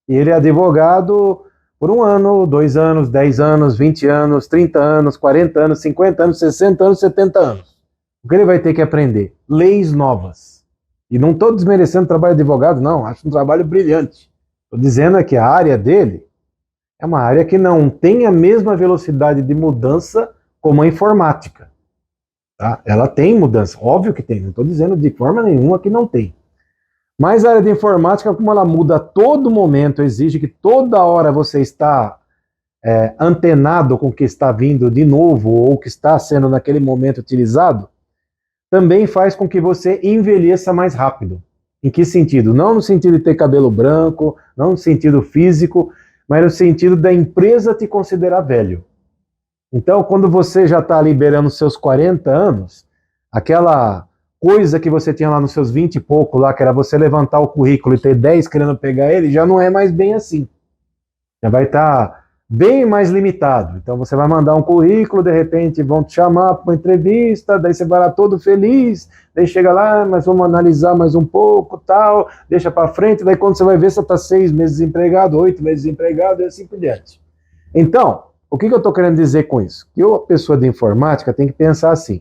e ele é advogado por 1 ano, 2 anos, 10 anos, 20 anos, 30 anos, 40 anos, 50 anos, 60 anos, 70 anos. O que ele vai ter que aprender? Leis novas. E não estou desmerecendo o trabalho de advogado, não. Acho um trabalho brilhante. Estou dizendo que a área dele é uma área que não tem a mesma velocidade de mudança como a informática. Tá? Ela tem mudança, óbvio que tem. Não estou dizendo de forma nenhuma que não tem. Mas a área de informática, como ela muda a todo momento, exige que toda hora você está antenado com o que está vindo de novo ou o que está sendo naquele momento utilizado, também faz com que você envelheça mais rápido. Em que sentido? Não no sentido de ter cabelo branco, não no sentido físico, mas no sentido da empresa te considerar velho. Então, quando você já está liberando seus 40 anos, aquela coisa que você tinha lá nos seus 20 e pouco, lá, que era você levantar o currículo e ter 10 querendo pegar ele, já não é mais bem assim. Já vai estar bem mais limitado. Então você vai mandar um currículo, de repente vão te chamar para uma entrevista, daí você vai lá todo feliz, daí chega lá, mas vamos analisar mais um pouco, tal, deixa para frente, daí quando você vai ver, você está 6 meses desempregado, 8 meses desempregado, e assim por diante. Então, o que eu estou querendo dizer com isso? Que a pessoa de informática tem que pensar assim,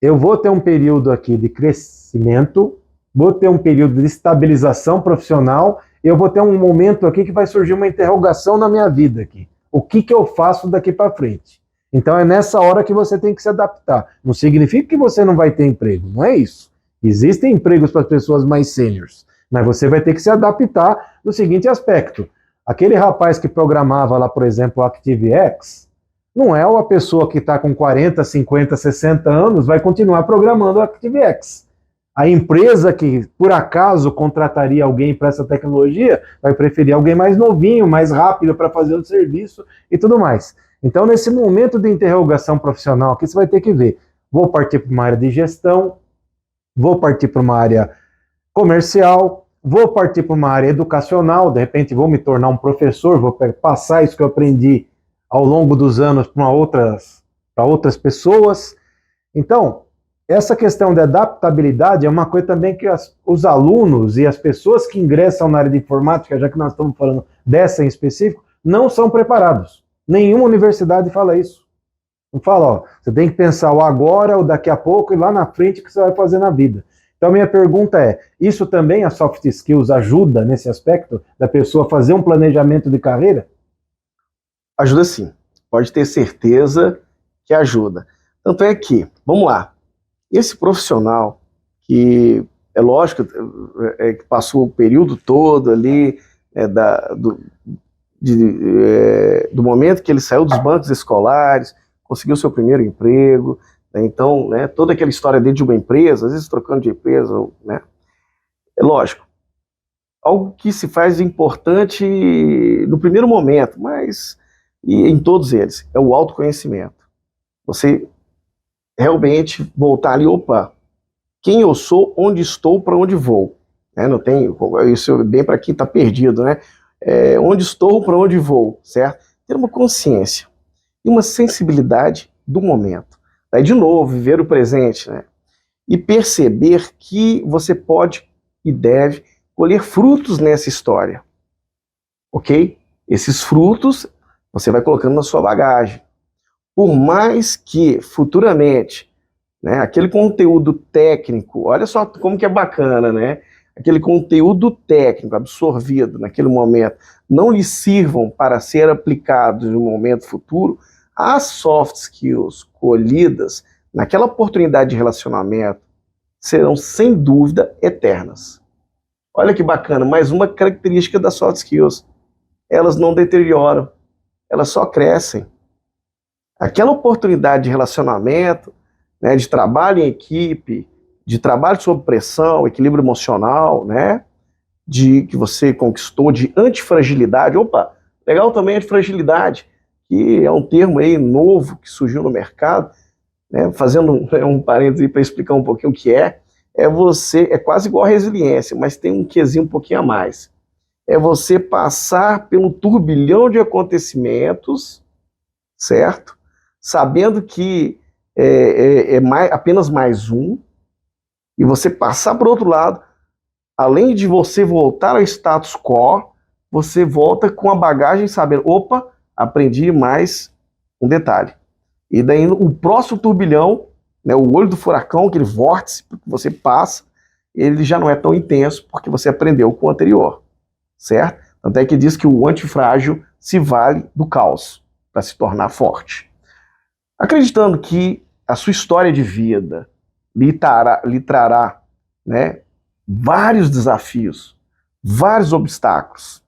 eu vou ter um período aqui de crescimento, vou ter um período de estabilização profissional, eu vou ter um momento aqui que vai surgir uma interrogação na minha vida aqui. O que eu faço daqui para frente? Então é nessa hora que você tem que se adaptar. Não significa que você não vai ter emprego, não é isso. Existem empregos para as pessoas mais sêniores, mas você vai ter que se adaptar no seguinte aspecto. Aquele rapaz que programava lá, por exemplo, o ActiveX, não é uma pessoa que está com 40, 50, 60 anos, vai continuar programando o ActiveX. A empresa que, por acaso, contrataria alguém para essa tecnologia, vai preferir alguém mais novinho, mais rápido para fazer o serviço e tudo mais. Então, nesse momento de interrogação profissional, aqui você vai ter que ver, vou partir para uma área de gestão, vou partir para uma área comercial, vou partir para uma área educacional, de repente vou me tornar um professor, vou passar isso que eu aprendi ao longo dos anos para outras pessoas. Então, essa questão de adaptabilidade é uma coisa também que os alunos e as pessoas que ingressam na área de informática, já que nós estamos falando dessa em específico, não são preparados. Nenhuma universidade fala isso. Não fala, ó, você tem que pensar o agora, o daqui a pouco e lá na frente o que você vai fazer na vida. Então a minha pergunta é, isso também a soft skills ajuda nesse aspecto da pessoa fazer um planejamento de carreira? Ajuda sim, pode ter certeza que ajuda. Tanto é que, vamos lá, esse profissional que, é lógico, que passou o período todo ali, do momento que ele saiu dos bancos escolares, conseguiu seu primeiro emprego, né, então, né, toda aquela história dentro de uma empresa, às vezes trocando de empresa, né, é lógico, algo que se faz importante no primeiro momento, mas e em todos eles, é o autoconhecimento. Você realmente voltar ali, opa, quem eu sou, onde estou, para onde vou. Né? Não tem, isso é bem para quem está perdido, né? Onde estou, para onde vou, certo? Ter uma consciência e uma sensibilidade do momento. Daí, de novo, viver o presente, né? E perceber que você pode e deve colher frutos nessa história, ok? Esses frutos você vai colocando na sua bagagem. Por mais que futuramente, né, aquele conteúdo técnico, olha só como que é bacana, né? Aquele conteúdo técnico absorvido naquele momento não lhe sirvam para ser aplicados no momento futuro, as soft skills colhidas naquela oportunidade de relacionamento serão, sem dúvida, eternas. Olha que bacana, mais uma característica das soft skills. Elas não deterioram, elas só crescem. Aquela oportunidade de relacionamento, né, de trabalho em equipe, de trabalho sob pressão, equilíbrio emocional, né, que você conquistou, de antifragilidade. Opa, legal também a antifragilidade, que é um termo aí novo que surgiu no mercado, né, fazendo um parêntese para explicar um pouquinho o que é quase igual a resiliência, mas tem um quezinho um pouquinho a mais. É você passar pelo turbilhão de acontecimentos, certo? Sabendo que apenas mais um, e você passar para o outro lado, além de você voltar ao status quo, você volta com a bagagem sabendo, opa, aprendi mais um detalhe. E daí o próximo turbilhão, né, o olho do furacão, aquele vórtice que você passa, ele já não é tão intenso porque você aprendeu com o anterior, certo? Tanto é que diz que o antifrágil se vale do caos para se tornar forte. Acreditando que a sua história de vida lhe trará, né, vários desafios, vários obstáculos,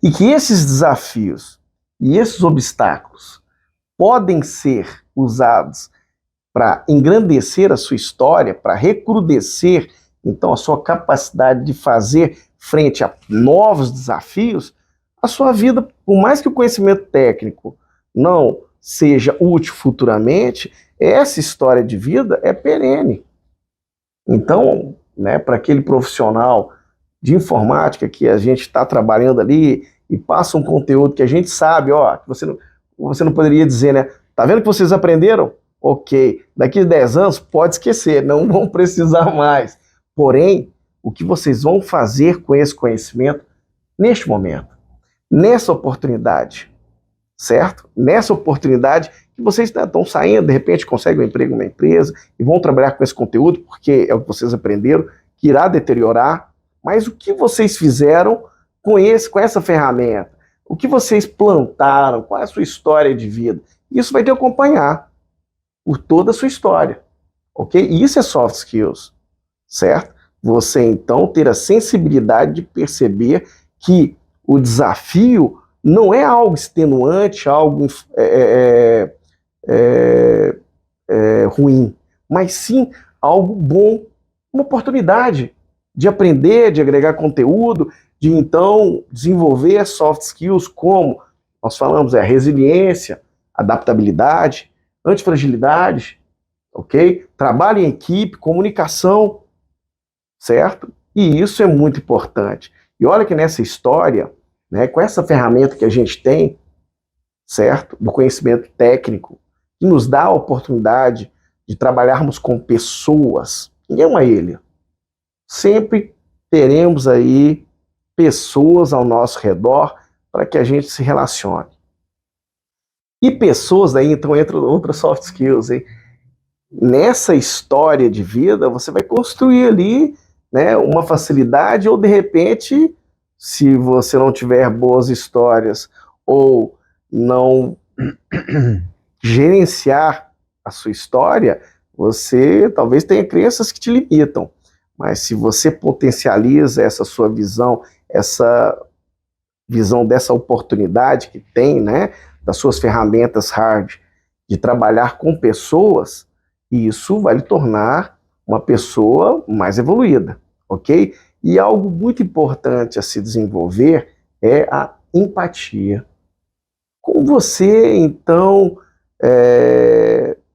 e que esses desafios e esses obstáculos podem ser usados para engrandecer a sua história, para recrudescer, então, a sua capacidade de fazer frente a novos desafios, a sua vida, por mais que o conhecimento técnico não seja útil futuramente, essa história de vida é perene. Então, né, para aquele profissional de informática que a gente está trabalhando ali e passa um conteúdo que a gente sabe, ó, que você não poderia dizer, né? Tá vendo que vocês aprenderam? Ok, daqui a 10 anos pode esquecer, não vão precisar mais. Porém, o que vocês vão fazer com esse conhecimento neste momento, nessa oportunidade, certo? Nessa oportunidade que vocês estão saindo, de repente conseguem um emprego numa empresa e vão trabalhar com esse conteúdo, porque é o que vocês aprenderam, que irá deteriorar, mas o que vocês fizeram com essa ferramenta? O que vocês plantaram? Qual é a sua história de vida? Isso vai te acompanhar por toda a sua história, ok? E isso é soft skills, certo? Você, então, ter a sensibilidade de perceber que o desafio não é algo extenuante, algo ruim, mas sim algo bom, uma oportunidade de aprender, de agregar conteúdo, de, então, desenvolver soft skills como nós falamos, a resiliência, adaptabilidade, antifragilidade, ok? Trabalho em equipe, comunicação, certo? E isso é muito importante. E olha que nessa história, né, com essa ferramenta que a gente tem, certo? Do conhecimento técnico, que nos dá a oportunidade de trabalharmos com pessoas, ninguém é uma ilha. Sempre teremos aí pessoas ao nosso redor para que a gente se relacione. E pessoas, daí então entra outras soft skills, hein? Nessa história de vida, você vai construir ali, né, uma facilidade, ou de repente, se você não tiver boas histórias, ou não gerenciar a sua história, você talvez tenha crenças que te limitam. Mas se você potencializa essa sua visão, essa visão dessa oportunidade que tem, né, das suas ferramentas hard, de trabalhar com pessoas, isso vai lhe tornar uma pessoa mais evoluída, ok? E algo muito importante a se desenvolver é a empatia. Como você, então,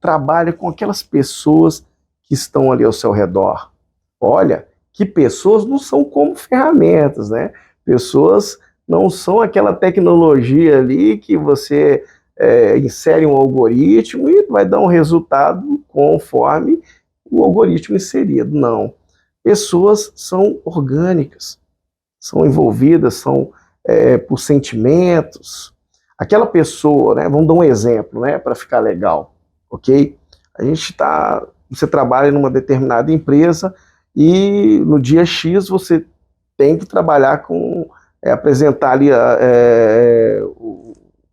trabalha com aquelas pessoas que estão ali ao seu redor? Olha, que pessoas não são como ferramentas, né? Pessoas não são aquela tecnologia ali que você insere um algoritmo e vai dar um resultado conforme o algoritmo inserido. Não. Pessoas são orgânicas, são envolvidas, são por sentimentos. Aquela pessoa, né, vamos dar um exemplo, né, para ficar legal, ok? Você trabalha numa determinada empresa e no dia X você tem que trabalhar com, apresentar ali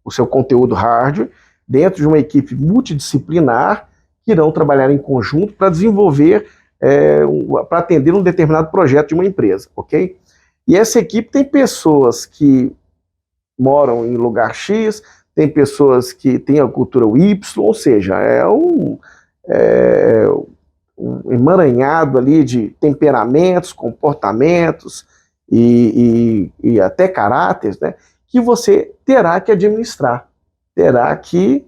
o seu conteúdo hard dentro de uma equipe multidisciplinar que irão trabalhar em conjunto para desenvolver, para atender um determinado projeto de uma empresa, ok? E essa equipe tem pessoas que moram em lugar X, tem pessoas que têm a cultura Y, ou seja, um emaranhado ali de temperamentos, comportamentos e até caráteres, né, que você terá que administrar, terá que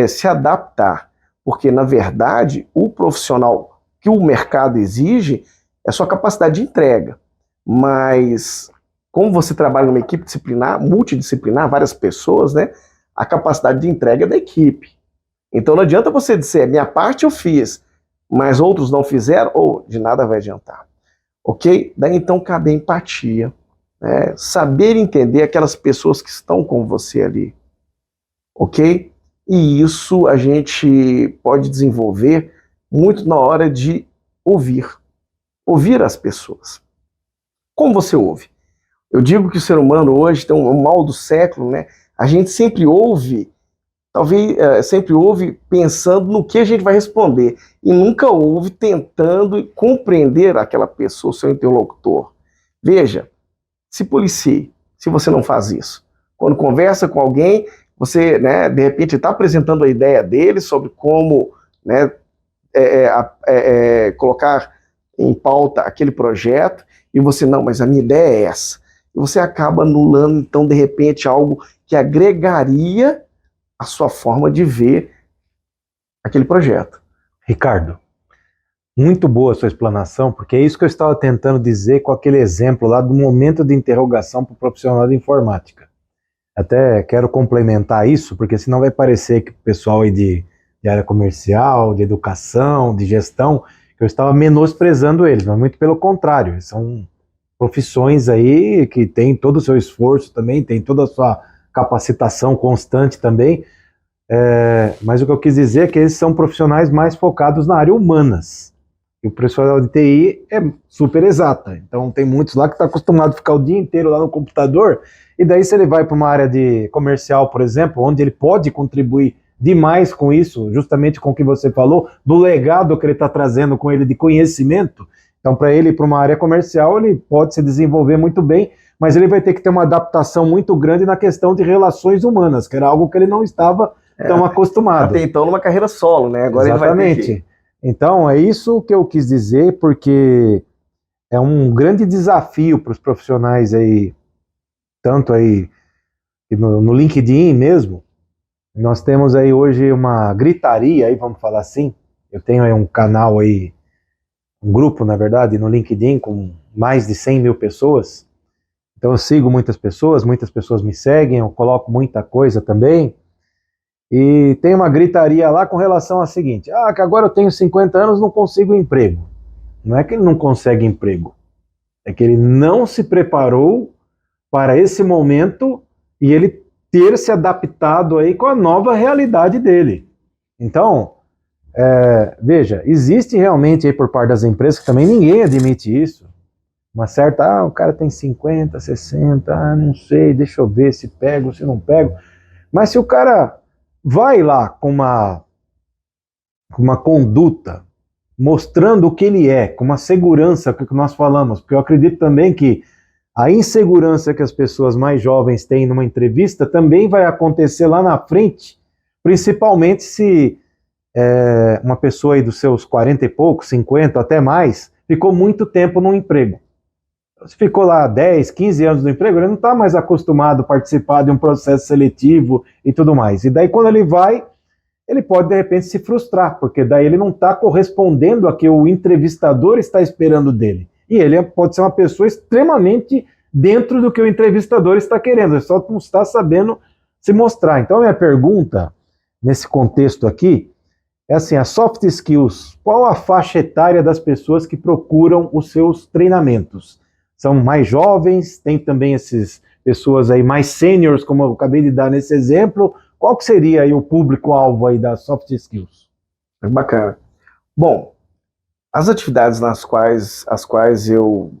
se adaptar, porque, na verdade, o profissional que o mercado exige é a sua capacidade de entrega, mas como você trabalha numa equipe disciplinar, multidisciplinar, várias pessoas, né, a capacidade de entrega é da equipe. Então não adianta você dizer, minha parte eu fiz, mas outros não fizeram, ou de nada vai adiantar. Ok? Daí então cabe a empatia, né? Saber entender aquelas pessoas que estão com você ali. Ok? E isso a gente pode desenvolver muito na hora de ouvir. Ouvir as pessoas. Como você ouve? Eu digo que o ser humano hoje tem um mal do século, né? A gente sempre ouve, talvez sempre ouve pensando no que a gente vai responder e nunca ouve tentando compreender aquela pessoa, o seu interlocutor. Veja, se policie, se você não faz isso. Quando conversa com alguém, você, né, de repente está apresentando a ideia dele sobre como, né, colocar em pauta aquele projeto e você, não, mas a minha ideia é essa. E você acaba anulando, então, de repente, algo que agregaria a sua forma de ver aquele projeto. Ricardo, Muito boa a sua explanação, porque é isso que eu estava tentando dizer com aquele exemplo lá do momento de interrogação para o profissional de informática. Até quero complementar isso, porque senão vai parecer que o pessoal aí de área comercial, de educação, de gestão, que eu estava menosprezando eles, mas muito pelo contrário, são profissões aí que têm todo o seu esforço também, tem toda a sua capacitação constante também, mas o que eu quis dizer é que eles são profissionais mais focados na área humanas. E o profissional de TI é super exata. Então tem muitos lá que estão acostumados a ficar o dia inteiro lá no computador, e daí se ele vai para uma área de comercial, por exemplo, onde ele pode contribuir demais com isso, justamente com o que você falou, do legado que ele está trazendo com ele de conhecimento. Então, para ele ir para uma área comercial, ele pode se desenvolver muito bem, mas ele vai ter que ter uma adaptação muito grande na questão de relações humanas, que era algo que ele não estava tão acostumado. Até então numa carreira solo, né? Agora Exatamente. Ele vai ter que... Então, é isso que eu quis dizer, porque é um grande desafio para os profissionais aí, tanto aí no LinkedIn mesmo. Nós temos aí hoje uma gritaria, aí vamos falar assim. Eu tenho aí um canal aí, um grupo, na verdade, no LinkedIn com mais de 100 mil pessoas. Então eu sigo muitas pessoas me seguem, eu coloco muita coisa também. E tem uma gritaria lá com relação ao seguinte: que agora eu tenho 50 anos, não consigo emprego. Não é que ele não consegue emprego, é que ele não se preparou para esse momento e ele ter se adaptado aí com a nova realidade dele. Então, veja, existe realmente aí por parte das empresas, que também ninguém admite isso, uma certa, o cara tem 50, 60, não sei, deixa eu ver se pego, se não pego. Mas se o cara vai lá com uma conduta, mostrando o que ele é, com uma segurança, que nós falamos, porque eu acredito também que a insegurança que as pessoas mais jovens têm numa entrevista também vai acontecer lá na frente, principalmente se uma pessoa aí dos seus 40 e poucos, 50, até mais, ficou muito tempo num emprego. Se ficou lá 10, 15 anos no emprego, ele não está mais acostumado a participar de um processo seletivo e tudo mais. E daí quando ele vai, ele pode de repente se frustrar, porque daí ele não está correspondendo a que o entrevistador está esperando dele. E ele pode ser uma pessoa extremamente dentro do que o entrevistador está querendo, ele só não está sabendo se mostrar. Então a minha pergunta, nesse contexto aqui, é assim, as soft skills, qual a faixa etária das pessoas que procuram os seus treinamentos? São mais jovens, tem também essas pessoas aí mais seniors, como eu acabei de dar nesse exemplo. Qual que seria aí o público-alvo aí das soft skills? Bacana. Bom, as atividades as quais eu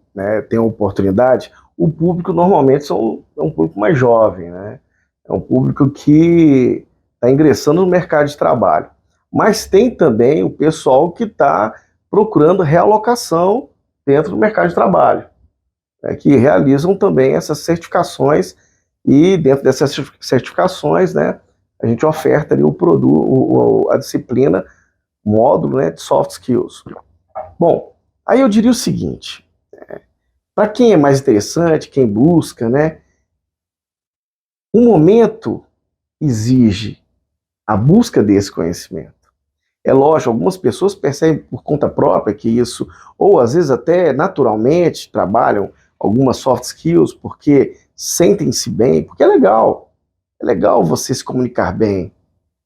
tenho oportunidade, o público normalmente é um público mais jovem, né? É um público que está ingressando no mercado de trabalho. Mas tem também o pessoal que está procurando realocação dentro do mercado de trabalho, que realizam também essas certificações, e dentro dessas certificações, né, a gente oferta ali o produto, a disciplina, módulo, né, de soft skills. Bom, aí eu diria o seguinte, para quem é mais interessante, quem busca, né, o momento exige a busca desse conhecimento. É lógico, algumas pessoas percebem por conta própria que isso, ou às vezes até naturalmente trabalham algumas soft skills porque sentem-se bem, porque é legal você se comunicar bem,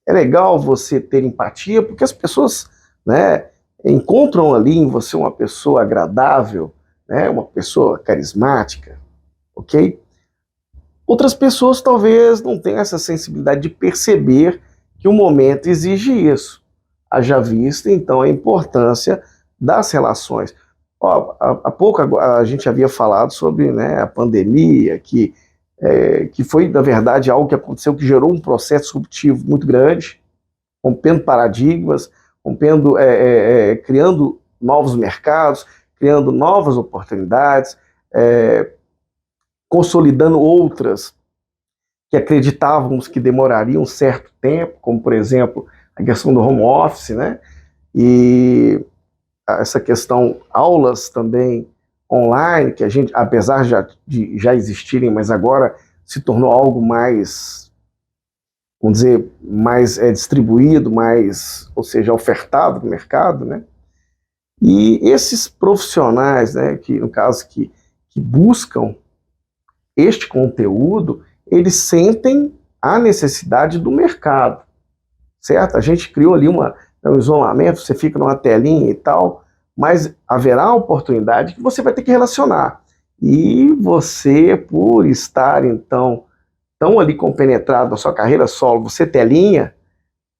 é legal você ter empatia, porque as pessoas, né, encontram ali em você uma pessoa agradável, né, uma pessoa carismática, ok? Outras pessoas talvez não tenham essa sensibilidade de perceber que o momento exige isso. Haja vista, então, a importância das relações. Há pouco a gente havia falado sobre, né, a pandemia, que foi, na verdade, algo que aconteceu, que gerou um processo disruptivo muito grande, rompendo paradigmas, criando novos mercados, criando novas oportunidades, consolidando outras que acreditávamos que demorariam um certo tempo, como, por exemplo, a questão do home office, né? E essa questão, aulas também online, que a gente, apesar de já existirem, mas agora se tornou algo mais, vamos dizer, mais distribuído, mais, ou seja, ofertado no mercado, né? E esses profissionais, né, que no caso que buscam este conteúdo, eles sentem a necessidade do mercado, certo? A gente criou ali um isolamento, você fica numa telinha e tal, mas haverá oportunidade que você vai ter que relacionar. E você, por estar, então, tão ali compenetrado na sua carreira solo, você telinha,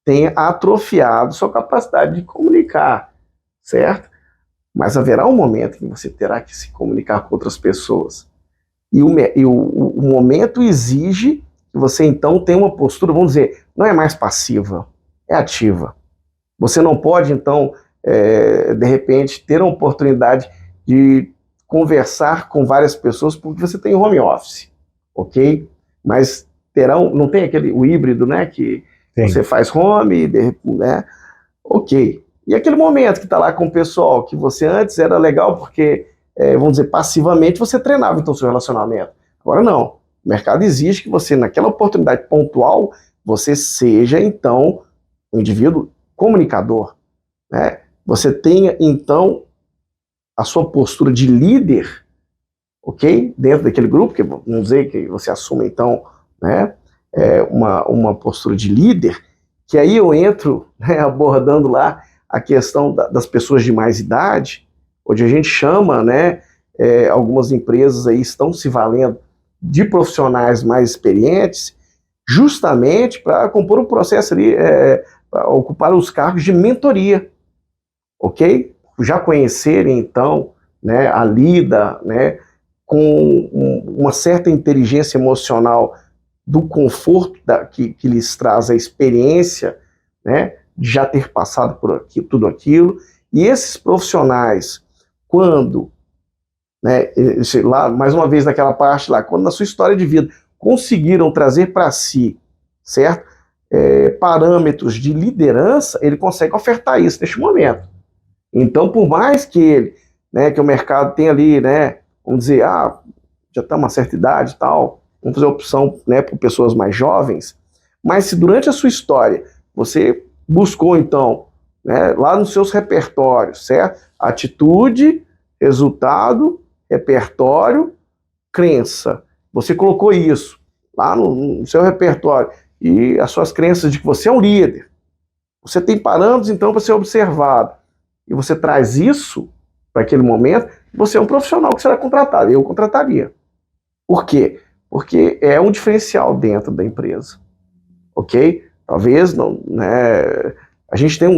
tem atrofiado sua capacidade de comunicar, certo? Mas haverá um momento que você terá que se comunicar com outras pessoas. E o momento exige que você, então, tenha uma postura, vamos dizer, não é mais passiva, é ativa. Você não pode, então, de repente, ter a oportunidade de conversar com várias pessoas porque você tem home office, ok? Mas não tem o híbrido, né, que Sim. Você faz home, né, ok. E aquele momento que está lá com o pessoal, que você antes era legal porque, vamos dizer, passivamente você treinava então o seu relacionamento. Agora não. O mercado exige que você, naquela oportunidade pontual, você seja, então, um indivíduo comunicador, né? Você tenha, então, a sua postura de líder, ok? Dentro daquele grupo, que vamos dizer que você assume, então, né, uma postura de líder, que aí eu entro, né, abordando lá a questão das pessoas de mais idade, onde a gente chama, né, algumas empresas aí estão se valendo de profissionais mais experientes, justamente para compor um processo ali, para ocupar os cargos de mentoria, ok? Já conhecerem, então, né, a lida, né, com uma certa inteligência emocional do conforto que lhes traz a experiência, né, de já ter passado por tudo aquilo. E esses profissionais, quando, né, lá, mais uma vez naquela parte lá, quando na sua história de vida conseguiram trazer para si, certo? Parâmetros de liderança, ele consegue ofertar isso neste momento. Então, por mais que ele, né, que o mercado tenha ali, né, vamos dizer, já está uma certa idade e tal, vamos fazer opção, né, por pessoas mais jovens, mas se durante a sua história você buscou, então, né, lá nos seus repertórios, certo? Atitude, resultado, repertório, crença. Você colocou isso lá no seu repertório e as suas crenças de que você é um líder. Você tem parâmetros, então, para ser observado. E você traz isso para aquele momento, você é um profissional que será contratado. Eu contrataria. Por quê? Porque é um diferencial dentro da empresa. Ok? Talvez não, né, a gente tem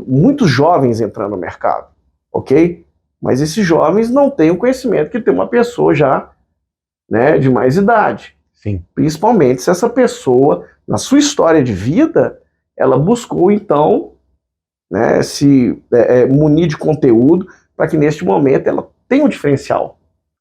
muitos jovens entrando no mercado. Ok? Mas esses jovens não têm o conhecimento que tem uma pessoa já, né, de mais idade. Sim. Principalmente se essa pessoa, na sua história de vida, ela buscou, então, né, se munir de conteúdo para que neste momento ela tenha um diferencial.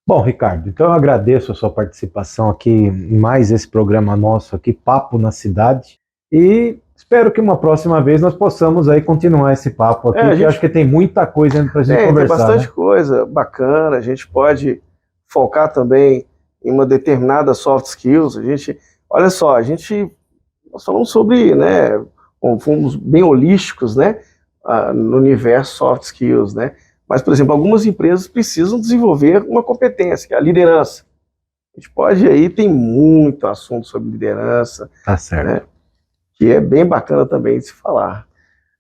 Bom, Ricardo, então eu agradeço a sua participação aqui em mais esse programa nosso aqui, Papo na Cidade, e espero que uma próxima vez nós possamos aí continuar esse papo aqui, porque eu acho que tem muita coisa para a gente conversar. Tem bastante coisa bacana, a gente pode focar também em uma determinada soft skills. Olha só, nós falamos sobre, né, fomos bem holísticos, né, no universo soft skills, né, mas, por exemplo, algumas empresas precisam desenvolver uma competência, que é a liderança. A gente pode aí, tem muito assunto sobre liderança, tá certo, né, que é bem bacana também de se falar.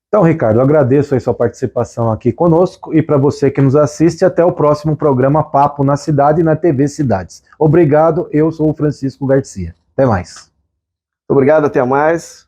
Então, Ricardo, eu agradeço a sua participação aqui conosco e para você que nos assiste, até o próximo programa Papo na Cidade na TV Cidades. Obrigado, eu sou o Francisco Garcia. Até mais. Obrigado, até mais.